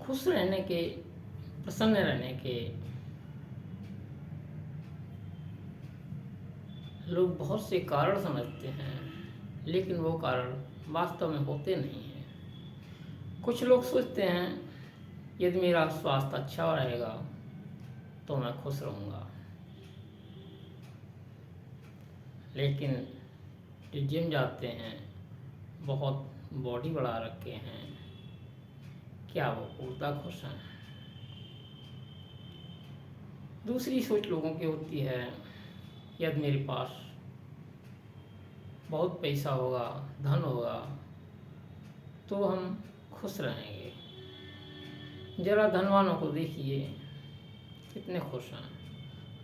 खुश रहने के, प्रसन्न रहने के लोग बहुत से कारण समझते हैं, लेकिन वो कारण वास्तव में होते नहीं हैं। कुछ लोग सोचते हैं यदि मेरा स्वास्थ्य अच्छा रहेगा तो मैं खुश रहूँगा, लेकिन जो जिम जाते हैं, बहुत बॉडी बढ़ा रखे हैं, क्या वो पूर्णतः खुश हैं? दूसरी सोच लोगों की होती है, यदि मेरे पास बहुत पैसा होगा, धन होगा, तो हम खुश रहेंगे। जरा धनवानों को देखिए, कितने खुश हैं,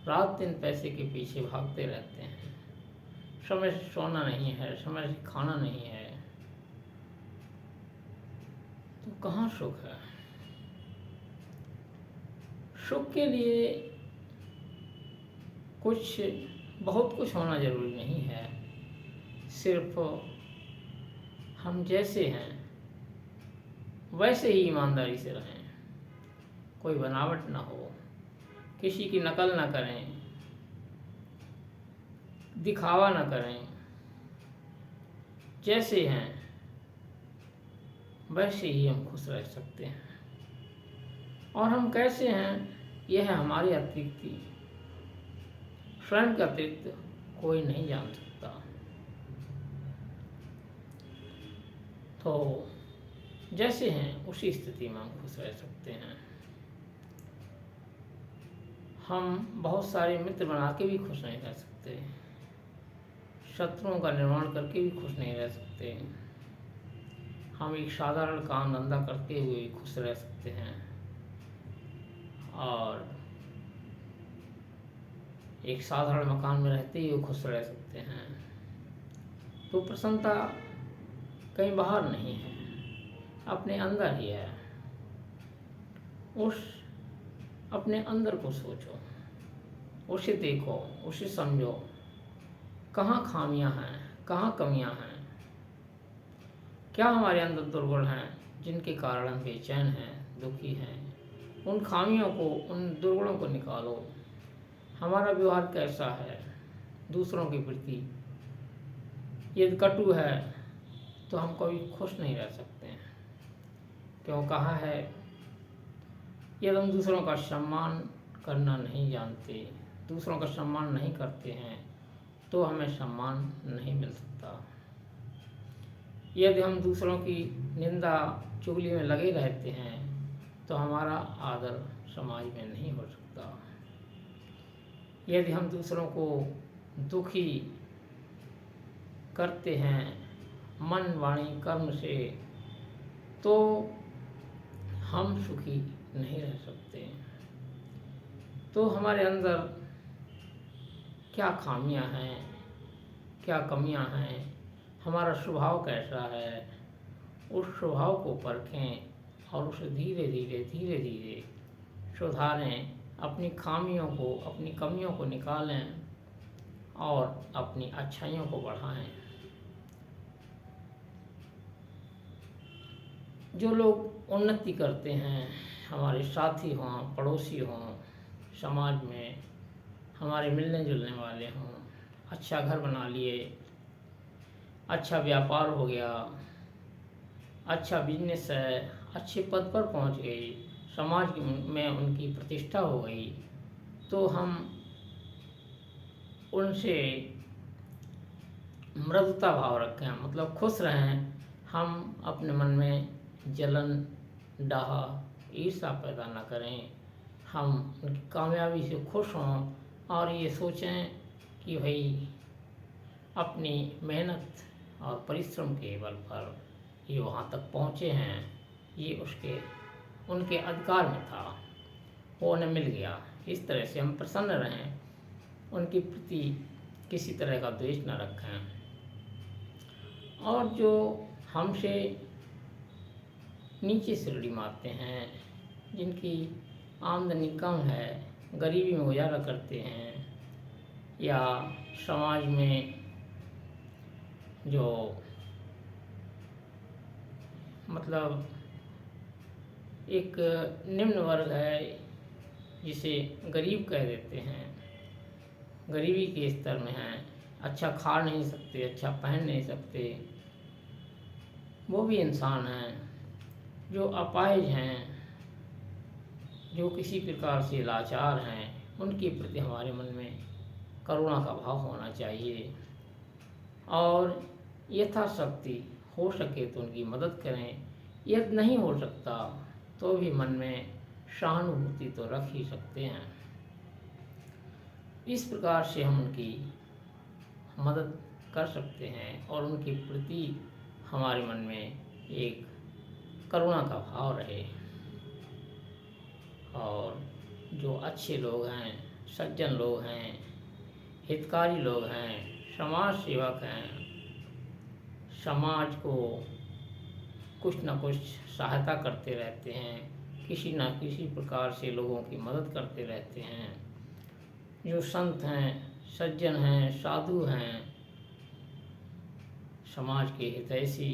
रात दिन पैसे के पीछे भागते रहते हैं, समय से सोना नहीं है, समय से खाना नहीं है, तो कहाँ सुख है? सुख के लिए बहुत कुछ होना जरूरी नहीं है। सिर्फ हम जैसे हैं वैसे ही ईमानदारी से रहें, कोई बनावट ना हो, किसी की नकल ना करें, दिखावा ना करें, जैसे हैं वैसे ही हम खुश रह सकते हैं। और हम कैसे हैं, यह है हमारे अतिरिक्त, स्वयं के अतिरिक्त कोई नहीं जान सकता। तो जैसे हैं उसी स्थिति में हम खुश रह सकते हैं। हम बहुत सारे मित्र बना के भी खुश नहीं रह सकते, शत्रुओं का निर्माण करके भी खुश नहीं रह सकते। हम एक साधारण काम धंधा करते हुए भी खुश रह सकते हैं, और एक साधारण मकान में रहते हुए खुश रह सकते हैं। तो प्रसन्नता कहीं बाहर नहीं है, अपने अंदर ही है। उस अपने अंदर को सोचो, उसे देखो, उसे समझो, कहाँ खामियां हैं, कहाँ कमियां हैं, क्या हमारे अंदर दुर्गुण हैं जिनके कारण हम बेचैन हैं, दुखी हैं। उन खामियों को, उन दुर्गुणों को निकालो। हमारा व्यवहार कैसा है दूसरों के प्रति, यदि कटु है तो हम कभी खुश नहीं रह सकते हैं। क्यों कहा है, यदि हम दूसरों का सम्मान करना नहीं जानते, दूसरों का सम्मान नहीं करते हैं, तो हमें सम्मान नहीं मिल सकता। यदि हम दूसरों की निंदा चुगली में लगे रहते हैं, तो हमारा आदर समाज में नहीं हो सकता। यदि हम दूसरों को दुखी करते हैं मन, वाणी, कर्म से, तो हम सुखी नहीं रह सकते। तो हमारे अंदर क्या खामियां हैं, क्या कमियां हैं, हमारा स्वभाव कैसा है, उस स्वभाव को परखें और उसे धीरे धीरे सुधारें। अपनी खामियों को, अपनी कमियों को निकालें और अपनी अच्छाइयों को बढ़ाएं। जो लोग उन्नति करते हैं, हमारे साथी हों, पड़ोसी हों, समाज में हमारे मिलने जुलने वाले हों, अच्छा घर बना लिए, अच्छा व्यापार हो गया, अच्छा बिजनेस है, अच्छे पद पर पहुंच गई, समाज में उनकी प्रतिष्ठा हो गई, तो हम उनसे मृदुता भाव रखें, मतलब खुश रहें। हम अपने मन में जलन, डाह, ईर्ष्या पैदा न करें। हम उनकी कामयाबी से खुश हों और ये सोचें कि भाई अपनी मेहनत और परिश्रम के बल पर ये वहाँ तक पहुँचे हैं, ये उनके अधिकार में था, वो उन्हें मिल गया। इस तरह से हम प्रसन्न रहें, उनके प्रति किसी तरह का द्वेष न रखें। और जो हमसे नीचे सीढ़ी मारते हैं, जिनकी आमदनी कम है, गरीबी में गुजारा करते हैं, या समाज में जो मतलब एक निम्न वर्ग है जिसे गरीब कह देते हैं, गरीबी के स्तर में हैं, अच्छा खा नहीं सकते, अच्छा पहन नहीं सकते, वो भी इंसान हैं। जो अपाहिज हैं, जो किसी प्रकार से लाचार हैं, उनके प्रति हमारे मन में करुणा का भाव होना चाहिए और यथाशक्ति हो सके तो उनकी मदद करें। यदि नहीं हो सकता तो भी मन में सहानुभूति तो रख ही सकते हैं। इस प्रकार से हम उनकी मदद कर सकते हैं और उनके प्रति हमारे मन में एक करुणा का भाव रहे। और जो अच्छे लोग हैं, सज्जन लोग हैं, हितकारी लोग हैं, समाज सेवक हैं, समाज को कुछ न कुछ सहायता करते रहते हैं, किसी न किसी प्रकार से लोगों की मदद करते रहते हैं, जो संत हैं, सज्जन हैं, साधु हैं, समाज के हितैषी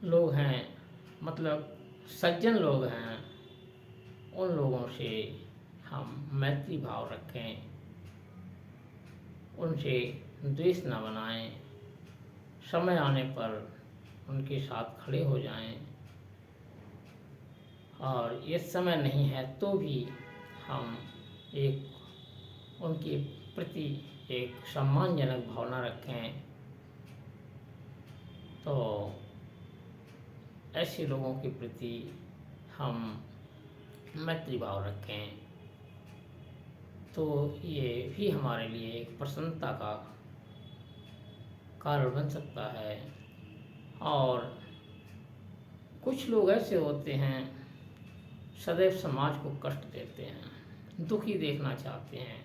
लोग हैं, मतलब सज्जन लोग हैं, उन लोगों से हम मैत्री भाव रखें, उनसे द्वेष न बनाएं, समय आने पर उनके साथ खड़े हो जाएं और ये समय नहीं है तो भी हम एक उनके प्रति एक सम्मानजनक भावना रखें। तो ऐसे लोगों के प्रति हम मैत्री भाव रखें तो ये भी हमारे लिए एक प्रसन्नता का कारण बन सकता है। और कुछ लोग ऐसे होते हैं सदैव समाज को कष्ट देते हैं, दुखी देखना चाहते हैं,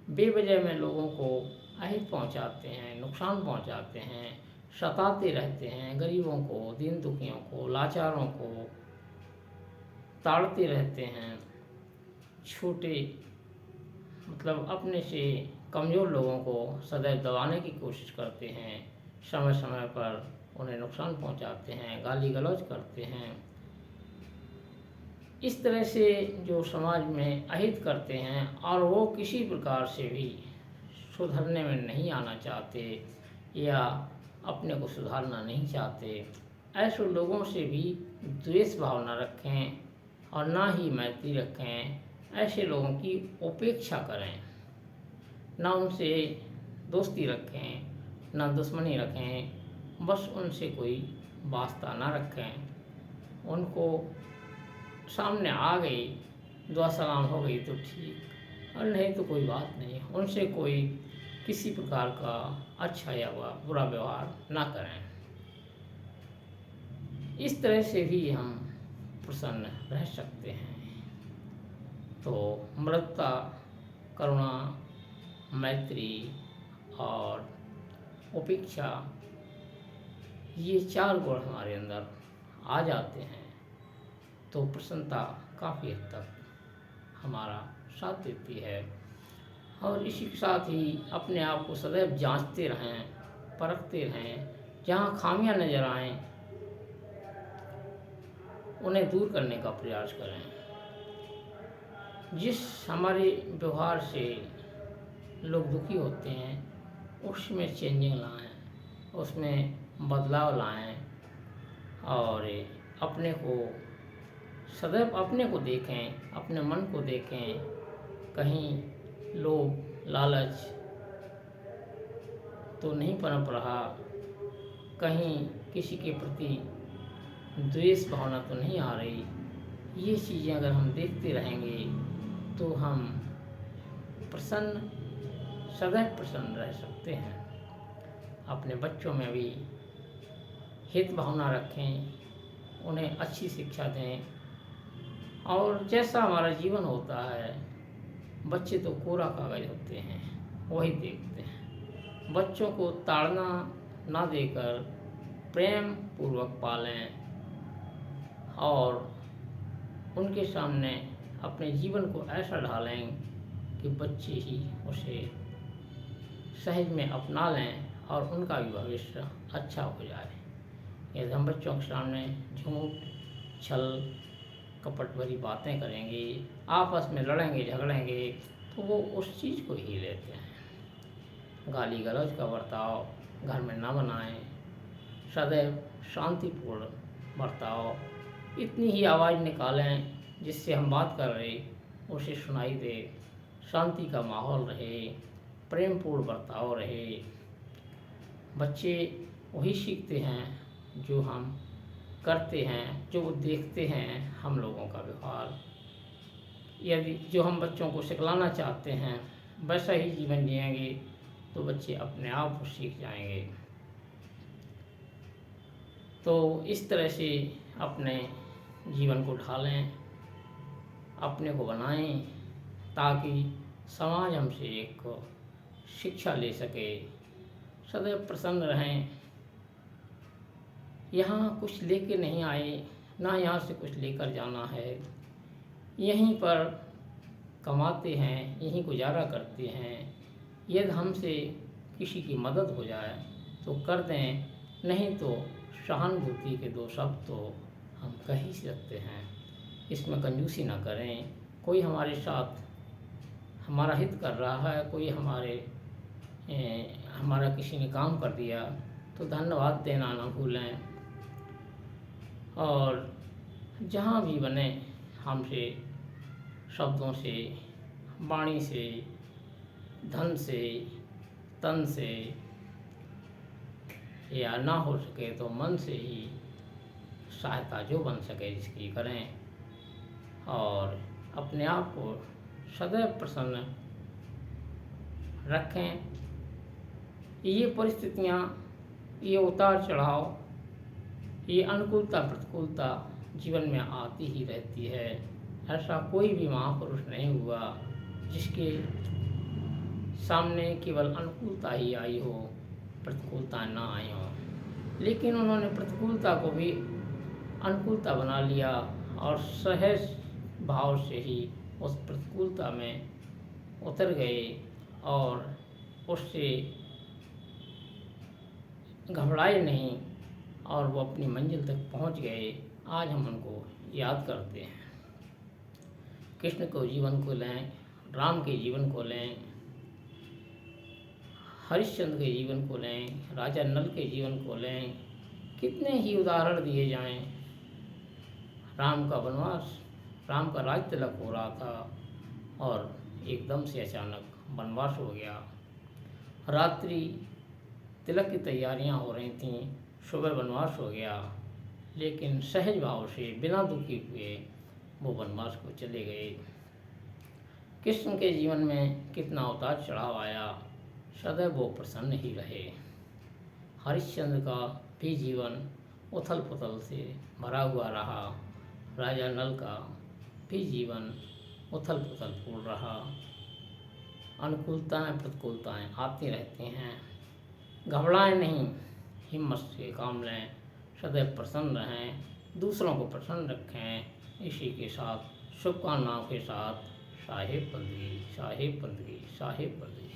बेवजह में लोगों को अहित पहुंचाते हैं, नुकसान पहुंचाते हैं, सताते रहते हैं, गरीबों को, दीन दुखियों को, लाचारों को ताड़ते रहते हैं, छोटे मतलब अपने से कमज़ोर लोगों को सदैव दबाने की कोशिश करते हैं, समय समय पर उन्हें नुकसान पहुंचाते हैं, गाली गलौज करते हैं। इस तरह से जो समाज में अहित करते हैं और वो किसी प्रकार से भी सुधरने में नहीं आना चाहते या अपने को सुधारना नहीं चाहते, ऐसे लोगों से भी द्वेष भाव न रखें और ना ही मैत्री रखें। ऐसे लोगों की उपेक्षा करें, ना उनसे दोस्ती रखें, ना दुश्मनी रखें, बस उनसे कोई वास्ता ना रखें। उनको सामने आ गई, दुआ सलाम हो गई तो ठीक, और नहीं तो कोई बात नहीं। उनसे कोई किसी प्रकार का अच्छा या बुरा व्यवहार ना करें। इस तरह से भी हम प्रसन्न रह सकते हैं। तो मृदुता, करुणा, मैत्री और उपेक्षा, ये 4 गुण हमारे अंदर आ जाते हैं तो प्रसन्नता काफ़ी हद तक हमारा साथ देती है। और इसी के साथ ही अपने आप को सदैव जांचते रहें, परखते रहें, जहाँ खामियां नज़र आएं उन्हें दूर करने का प्रयास करें। जिस हमारे व्यवहार से लोग दुखी होते हैं उसमें चेंजिंग लाएं, उसमें बदलाव लाएं और अपने को सदैव अपने को देखें, अपने मन को देखें। कहीं लोभ लालच तो नहीं पनप रहा, कहीं किसी के प्रति द्वेष भावना तो नहीं आ रही। ये चीज़ें अगर हम देखते रहेंगे तो हम प्रसन्न, सदैव प्रसन्न रह सकते हैं। अपने बच्चों में भी हित भावना रखें, उन्हें अच्छी शिक्षा दें। और जैसा हमारा जीवन होता है, बच्चे तो कोरा कागज होते हैं, वही देखते हैं। बच्चों को ताड़ना ना देकर प्रेम पूर्वक पालें और उनके सामने अपने जीवन को ऐसा ढालें कि बच्चे ही उसे सहज में अपना लें और उनका भी भविष्य अच्छा हो जाए। यदि हम बच्चों के सामने झूठ, छल, कपट भरी बातें करेंगे, आपस में लड़ेंगे झगड़ेंगे, तो वो उस चीज़ को ही लेते हैं। गाली गलौज का बर्ताव घर में ना बनाएं, सदैव शांतिपूर्ण बर्ताव, इतनी ही आवाज़ निकालें जिससे हम बात कर रहे उसे सुनाई दे, शांति का माहौल रहे, प्रेमपूर्ण बर्ताव रहे। बच्चे वही सीखते हैं जो हम करते हैं, जो वो देखते हैं हम लोगों का व्यवहार। यदि जो हम बच्चों को सिखलाना चाहते हैं वैसा ही जीवन जिएंगे तो बच्चे अपने आप को सीख जाएंगे। तो इस तरह से अपने जीवन को ढालें, अपने को बनाएं, ताकि समाज हमसे एक शिक्षा ले सके, सदैव प्रसन्न रहें। यहाँ कुछ लेके नहीं आए, ना यहाँ से कुछ लेकर जाना है, यहीं पर कमाते हैं, यहीं गुजारा करते हैं। यदि हमसे किसी की मदद हो जाए तो कर दें, नहीं तो सहानुभूति के दो शब्द तो हम कह ही सकते हैं। इसमें कंजूसी ना करें। कोई हमारे साथ हमारा हित कर रहा है, कोई हमारा किसी ने काम कर दिया तो धन्यवाद देना ना भूलें। और जहाँ भी बने हमसे शब्दों से, वाणी से, धन से, तन से, या ना हो सके तो मन से ही सहायता जो बन सके इसकी करें। और अपने आप को सदैव प्रसन्न रखें। ये परिस्थितियाँ, ये उतार चढ़ाव, ये अनुकूलता प्रतिकूलता जीवन में आती ही रहती है। ऐसा कोई भी महापुरुष नहीं हुआ जिसके सामने केवल अनुकूलता ही आई हो, प्रतिकूलता ना आई हो। लेकिन उन्होंने प्रतिकूलता को भी अनुकूलता बना लिया और सहज भाव से ही उस प्रतिकूलता में उतर गए और उससे घबराए नहीं और वो अपनी मंजिल तक पहुंच गए। आज हम उनको याद करते हैं। कृष्ण को जीवन को लें, राम के जीवन को लें, हरिश्चंद्र के जीवन को लें, राजा नल के जीवन को लें, कितने ही उदाहरण दिए जाएं। राम का वनवास, राम का राज तिलक हो रहा था और एकदम से अचानक वनवास हो गया। रात्रि तिलक की तैयारियां हो रही थीं, सुबह वनवास हो गया, लेकिन सहज भाव से बिना दुखी हुए वो वनवास को चले गए। कृष्ण के जीवन में कितना उतार चढ़ाव आया, सदैव वो प्रसन्न ही रहे। हरिश्चंद्र का भी जीवन उथल पुथल से भरा हुआ रहा, राजा नल का भी जीवन उथल पुथल पूर्ण रहा। अनुकूलताएं प्रतिकूलताएं आती रहती हैं। घबराएं नहीं, हिम्मत से काम लें, सदैव प्रसन्न रहें, दूसरों को प्रसन्न रखें। इसी के साथ शुभकामनाओं के साथ साहेब बंदगी, साहेब बंदगी, साहेब बंदगी।